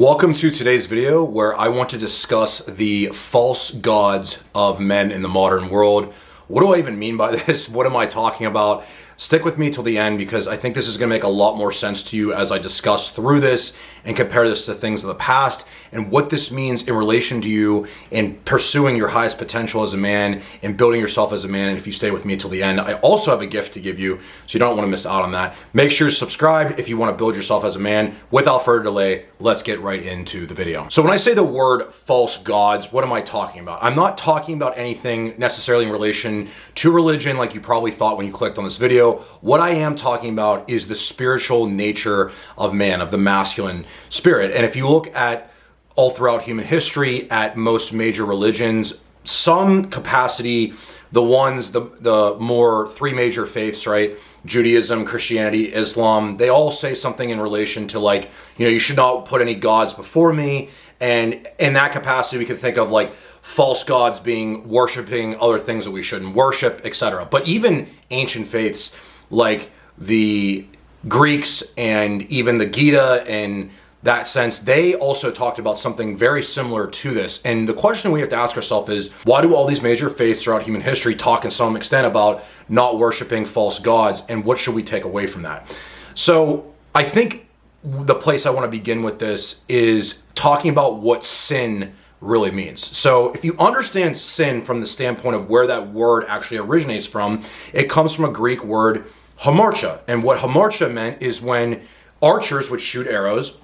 Welcome to today's video where I want to discuss the false gods of men in the modern world. What do I even mean by this? What am I talking about? Stick with me till the end because I think this is going to make a lot more sense to you as I discuss through this and compare this to things of the past and what this means in relation to you in pursuing your highest potential as a man and building yourself as a man. And if you stay with me till the end, I also have a gift to give you, so you don't want to miss out on that. Make sure you're subscribed if you want to build yourself as a man. Without further delay, let's get right into the video. So when I say the word false gods, what am I talking about? I'm not talking about anything necessarily in relation to religion like you probably thought when you clicked on this video. What I am talking about is the spiritual nature of man, of the masculine spirit. And if you look at all throughout human history, at most major religions, some capacity, the more three major faiths, right? Judaism, Christianity, Islam, they all say something in relation to like, you should not put any gods before me. And in that capacity, we could think of like false gods being worshiping other things that we shouldn't worship, etc. But even ancient faiths like the Greeks and even the Gita in that sense, they also talked about something very similar to this. And the question we have to ask ourselves is, why do all these major faiths throughout human history talk in some extent about not worshiping false gods, and what should we take away from that? So I think the place I want to begin with this is talking about what sin really means. So if you understand sin from the standpoint of where that word actually originates from, it comes from a Greek word, hamartia. And what hamartia meant is when archers would shoot arrows,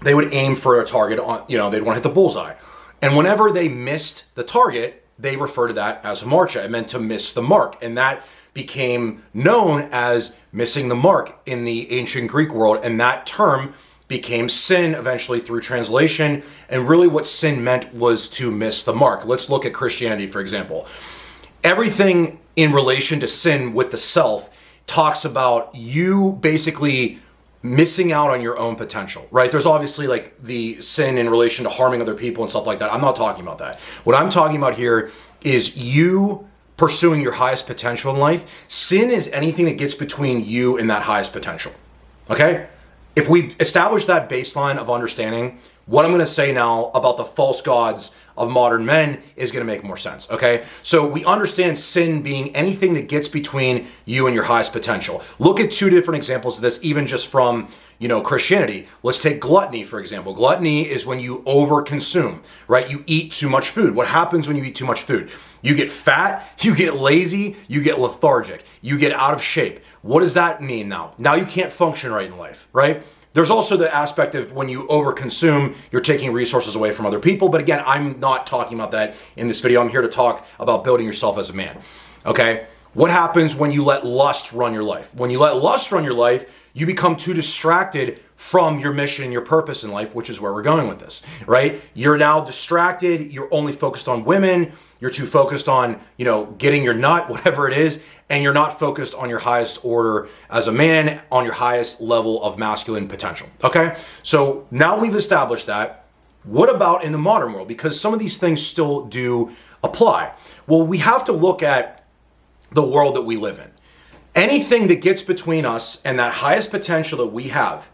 they would aim for a target on, they'd want to hit the bullseye. And whenever they missed the target, they refer to that as hamartia. It meant to miss the mark. And that became known as missing the mark in the ancient Greek world. And that term became sin eventually through translation. And really what sin meant was to miss the mark. Let's look at Christianity, for example. Everything in relation to sin with the self talks about you basically missing out on your own potential, right? There's obviously like the sin in relation to harming other people and stuff like that. I'm not talking about that. What I'm talking about here is you pursuing your highest potential in life. Sin is anything that gets between you and that highest potential, okay? If we establish that baseline of understanding, what I'm going to say now about the false gods of modern men is going to make more sense, okay? So we understand sin being anything that gets between you and your highest potential. Look at two different examples of this, even just from, Christianity. Let's take gluttony, for example. Gluttony is when you overconsume, right? You eat too much food. What happens when you eat too much food? You get fat, you get lazy, you get lethargic, you get out of shape. What does that mean now? Now you can't function right in life, right? There's also the aspect of when you overconsume, you're taking resources away from other people. But again, I'm not talking about that in this video. I'm here to talk about building yourself as a man, okay? What happens when you let lust run your life? When you let lust run your life, you become too distracted from your mission and your purpose in life, which is where we're going with this, right? You're now distracted. You're only focused on women. You're too focused on, getting your nut, whatever it is, and you're not focused on your highest order as a man, on your highest level of masculine potential, okay? So now we've established that. What about in the modern world? Because some of these things still do apply. Well, we have to look at the world that we live in. Anything that gets between us and that highest potential that we have,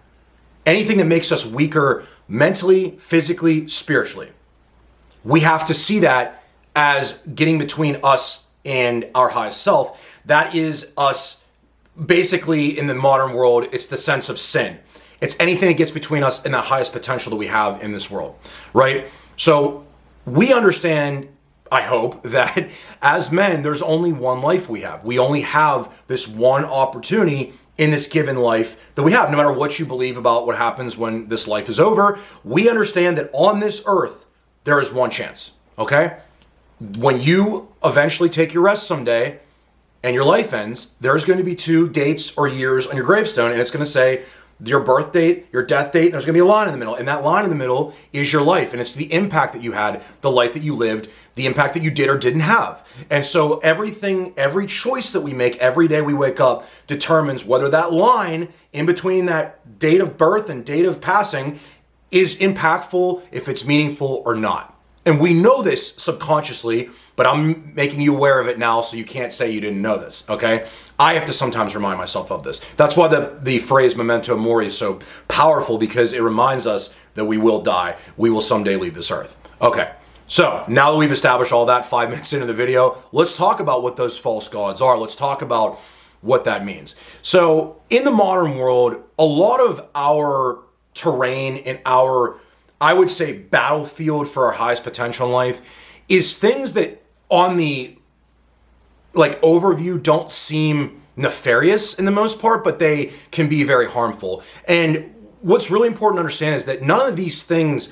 anything that makes us weaker mentally, physically, spiritually, we have to see that as getting between us and our highest self. That is us basically in the modern world. It's the sense of sin. It's anything that gets between us and that highest potential that we have in this world, right? So we understand, I hope, that as men, there's only one life we have. We only have this one opportunity in this given life that we have. No matter what you believe about what happens when this life is over, we understand that on this earth, there is one chance, okay? When you eventually take your rest someday and your life ends, there's going to be 2 dates or years on your gravestone, and it's going to say your birth date, your death date, and there's going to be a line in the middle. And that line in the middle is your life, and it's the impact that you had, the life that you lived, the impact that you did or didn't have. And so everything, every choice that we make every day we wake up determines whether that line in between that date of birth and date of passing is impactful, if it's meaningful or not. And we know this subconsciously, but I'm making you aware of it now so you can't say you didn't know this, okay? I have to sometimes remind myself of this. That's why the phrase memento mori is so powerful, because it reminds us that we will die. We will someday leave this earth. Okay, so now that we've established all that 5 minutes into the video, let's talk about what those false gods are. Let's talk about what that means. So in the modern world, a lot of our terrain and our, I would say, battlefield for our highest potential in life is things that on the overview don't seem nefarious in the most part, but they can be very harmful. And what's really important to understand is that none of these things,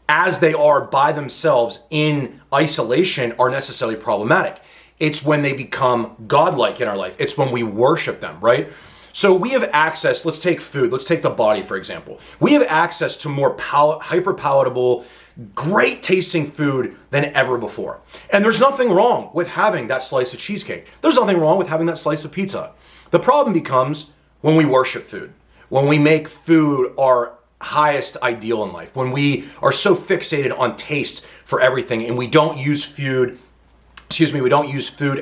as they are by themselves in isolation, are necessarily problematic. It's when they become godlike in our life. It's when we worship them, right? So we have access, let's take food, let's take the body, for example. We have access to more hyper palatable, great tasting food than ever before. And there's nothing wrong with having that slice of cheesecake. There's nothing wrong with having that slice of pizza. The problem becomes when we worship food, when we make food our highest ideal in life, when we are so fixated on taste for everything and we don't use food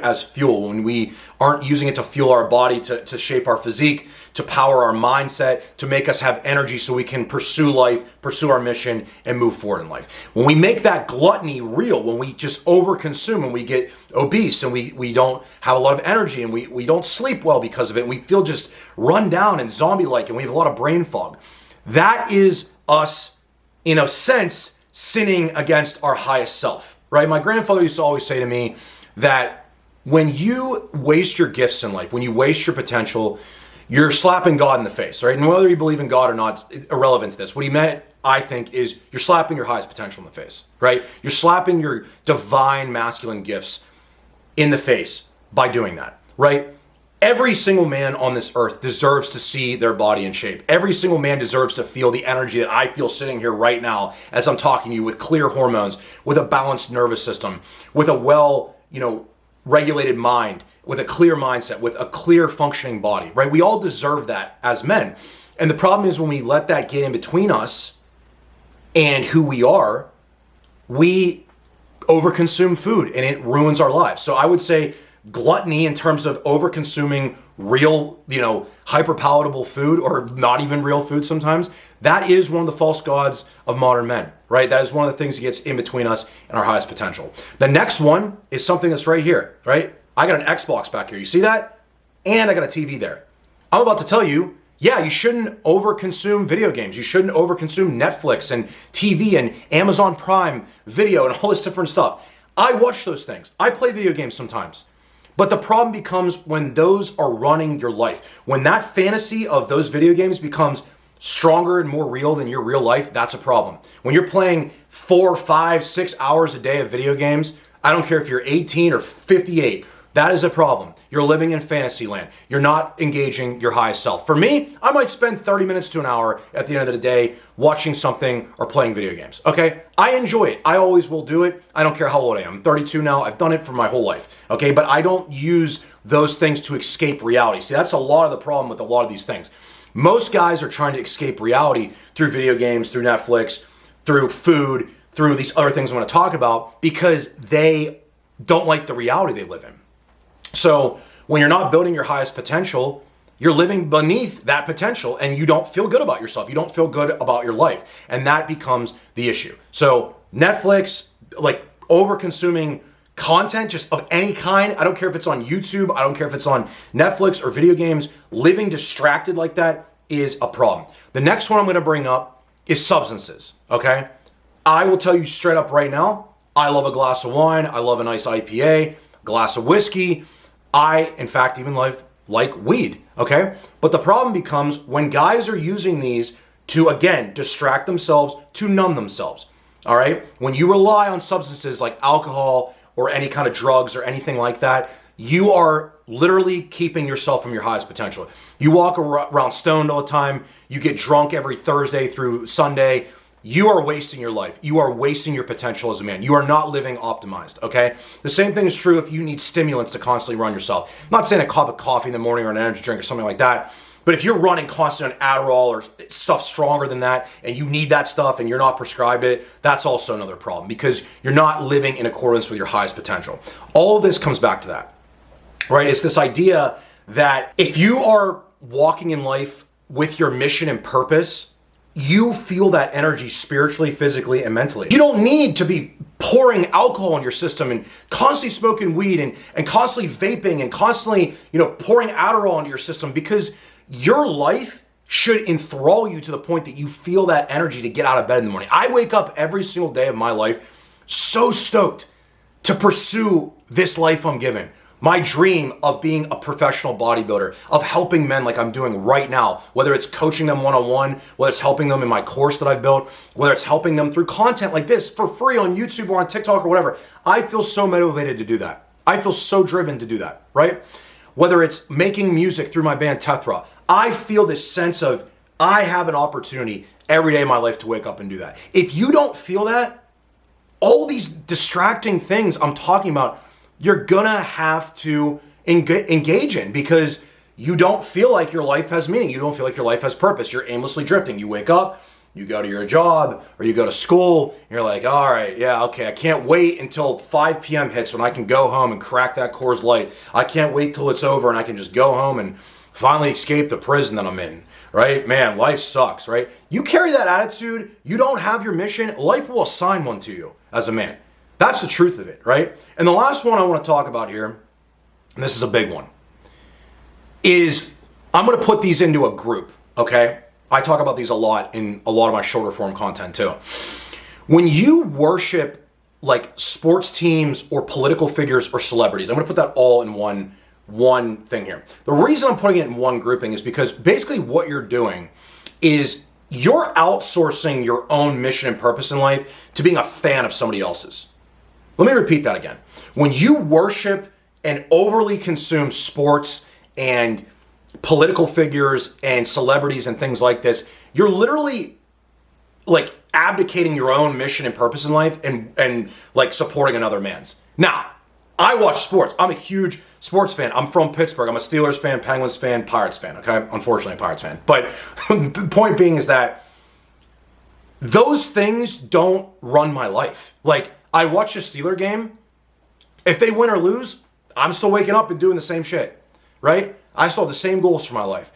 as fuel, when we aren't using it to fuel our body, to shape our physique, to power our mindset, to make us have energy so we can pursue life, pursue our mission, and move forward in life. When we make that gluttony real, when we just overconsume and we get obese and we don't have a lot of energy and we don't sleep well because of it, and we feel just run down and zombie-like and we have a lot of brain fog, that is us, in a sense, sinning against our highest self. Right? My grandfather used to always say to me that when you waste your gifts in life, when you waste your potential, you're slapping God in the face, right? And whether you believe in God or not, it's irrelevant to this. What he meant, I think, is you're slapping your highest potential in the face, right? You're slapping your divine masculine gifts in the face by doing that, right? Every single man on this earth deserves to see their body in shape. Every single man deserves to feel the energy that I feel sitting here right now as I'm talking to you, with clear hormones, with a balanced nervous system, with a regulated mind, with a clear mindset, with a clear functioning body, right? We all deserve that as men. And the problem is when we let that get in between us and who we are, we overconsume food and it ruins our lives. So I would say gluttony, in terms of over-consuming real, hyper palatable food, or not even real food sometimes, that is one of the false gods of modern men, right? That is one of the things that gets in between us and our highest potential. The next one is something that's right here, right? I got an Xbox back here. You see that? And I got a TV there. I'm about to tell you, yeah, you shouldn't over-consume video games. You shouldn't over-consume Netflix and TV and Amazon Prime Video and all this different stuff. I watch those things. I play video games sometimes. But the problem becomes when those are running your life. When that fantasy of those video games becomes stronger and more real than your real life, that's a problem. When you're playing 4, 5, 6 hours a day of video games, I don't care if you're 18 or 58, that is a problem. You're living in fantasy land. You're not engaging your highest self. For me, I might spend 30 minutes to an hour at the end of the day watching something or playing video games, okay? I enjoy it. I always will do it. I don't care how old I am. I'm 32 now. I've done it for my whole life, okay? But I don't use those things to escape reality. See, that's a lot of the problem with a lot of these things. Most guys are trying to escape reality through video games, through Netflix, through food, through these other things I'm going to talk about, because they don't like the reality they live in. So when you're not building your highest potential, you're living beneath that potential and you don't feel good about yourself. You don't feel good about your life. And that becomes the issue. So Netflix, over consuming content just of any kind, I don't care if it's on YouTube, I don't care if it's on Netflix or video games, living distracted like that is a problem. The next one I'm going to bring up is substances, okay? I will tell you straight up right now, I love a glass of wine, I love a nice IPA, glass of whiskey. I, in fact, even like weed, okay? But the problem becomes when guys are using these to, again, distract themselves, to numb themselves, all right? When you rely on substances like alcohol or any kind of drugs or anything like that, you are literally keeping yourself from your highest potential. You walk around stoned all the time, you get drunk every Thursday through Sunday, you are wasting your life. You are wasting your potential as a man. You are not living optimized, okay? The same thing is true if you need stimulants to constantly run yourself. I'm not saying a cup of coffee in the morning or an energy drink or something like that, But if you're running constant on Adderall or stuff stronger than that, and you need that stuff and you're not prescribed it, that's also another problem because you're not living in accordance with your highest potential. All of this comes back to that, right? It's this idea that if you are walking in life with your mission and purpose, you feel that energy spiritually, physically, and mentally. You don't need to be pouring alcohol in your system and constantly smoking weed and constantly vaping and constantly, pouring Adderall into your system, because your life should enthrall you to the point that you feel that energy to get out of bed in the morning. I wake up every single day of my life so stoked to pursue this life I'm given. My dream of being a professional bodybuilder, of helping men like I'm doing right now, whether it's coaching them one-on-one, whether it's helping them in my course that I've built, whether it's helping them through content like this for free on YouTube or on TikTok or whatever. I feel so motivated to do that. I feel so driven to do that, right? Whether it's making music through my band Tethra, I feel this sense of I have an opportunity every day of my life to wake up and do that. If you don't feel that, all these distracting things I'm talking about, you're gonna have to engage in, because you don't feel like your life has meaning. You don't feel like your life has purpose. You're aimlessly drifting. You wake up, you go to your job or you go to school, and you're like, all right, yeah, okay, I can't wait until 5 p.m. hits when I can go home and crack that Coors Light. I can't wait till it's over and I can just go home and finally escape the prison that I'm in, right? Man, life sucks, right? You carry that attitude, you don't have your mission, life will assign one to you as a man. That's the truth of it, right? And the last one I want to talk about here, and this is a big one, is I'm going to put these into a group, okay? I talk about these a lot in a lot of my shorter form content too. When you worship like sports teams or political figures or celebrities, I'm going to put that all in one thing here. The reason I'm putting it in one grouping is because basically what you're doing is you're outsourcing your own mission and purpose in life to being a fan of somebody else's. Let me repeat that again. When you worship and overly consume sports and political figures and celebrities and things like this, you're literally like abdicating your own mission and purpose in life and like supporting another man's. Now, I watch sports. I'm a huge sports fan. I'm from Pittsburgh. I'm a Steelers fan, Penguins fan, Pirates fan, okay? Unfortunately, a Pirates fan. But the point being is that those things don't run my life. Like, I watch a Steeler game. If they win or lose, I'm still waking up and doing the same shit, right? I still have the same goals for my life.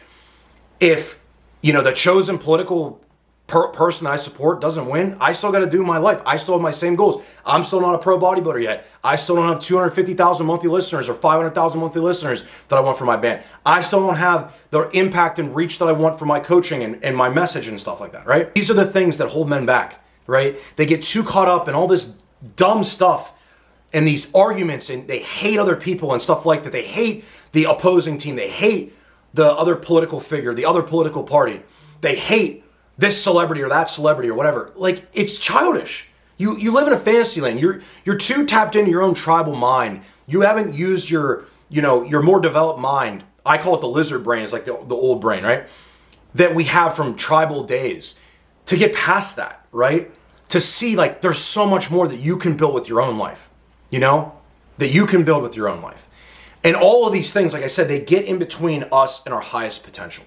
If, the chosen political person that I support doesn't win, I still got to do my life. I still have my same goals. I'm still not a pro bodybuilder yet. I still don't have 250,000 monthly listeners or 500,000 monthly listeners that I want for my band. I still don't have the impact and reach that I want for my coaching and my message and stuff like that, right? These are the things that hold men back, right? They get too caught up in all this dumb stuff and these arguments, and they hate other people and stuff like that. They hate the opposing team. They hate the other political figure, the other political party. They hate this celebrity or that celebrity or whatever. Like, it's childish. You live in a fantasy land. You're too tapped into your own tribal mind. You haven't used your more developed mind. I call it the lizard brain. It's like the old brain, right? That we have from tribal days to get past that, right? To see like there's so much more that you can build with your own life, that you can build with your own life. And all of these things, like I said, they get in between us and our highest potential.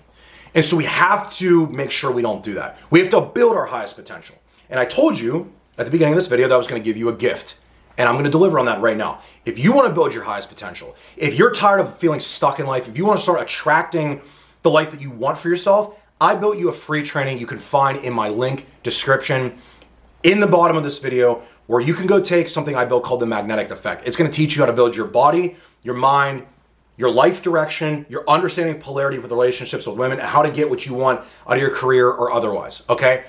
And so we have to make sure we don't do that. We have to build our highest potential. And I told you at the beginning of this video that I was going to give you a gift. And I'm going to deliver on that right now. If you want to build your highest potential, if you're tired of feeling stuck in life, if you want to start attracting the life that you want for yourself, I built you a free training you can find in my link description in the bottom of this video, where you can go take something I built called the Magnetic Effect. It's going to teach you how to build your body, your mind, your life direction, your understanding of polarity with relationships with women, and how to get what you want out of your career or otherwise, okay?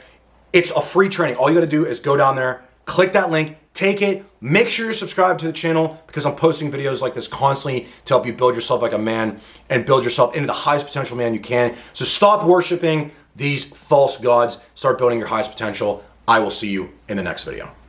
It's a free training. All you got to do is go down there, click that link, take it, make sure you're subscribed to the channel, because I'm posting videos like this constantly to help you build yourself like a man and build yourself into the highest potential man you can. So stop worshiping these false gods, start building your highest potential. I will see you in the next video.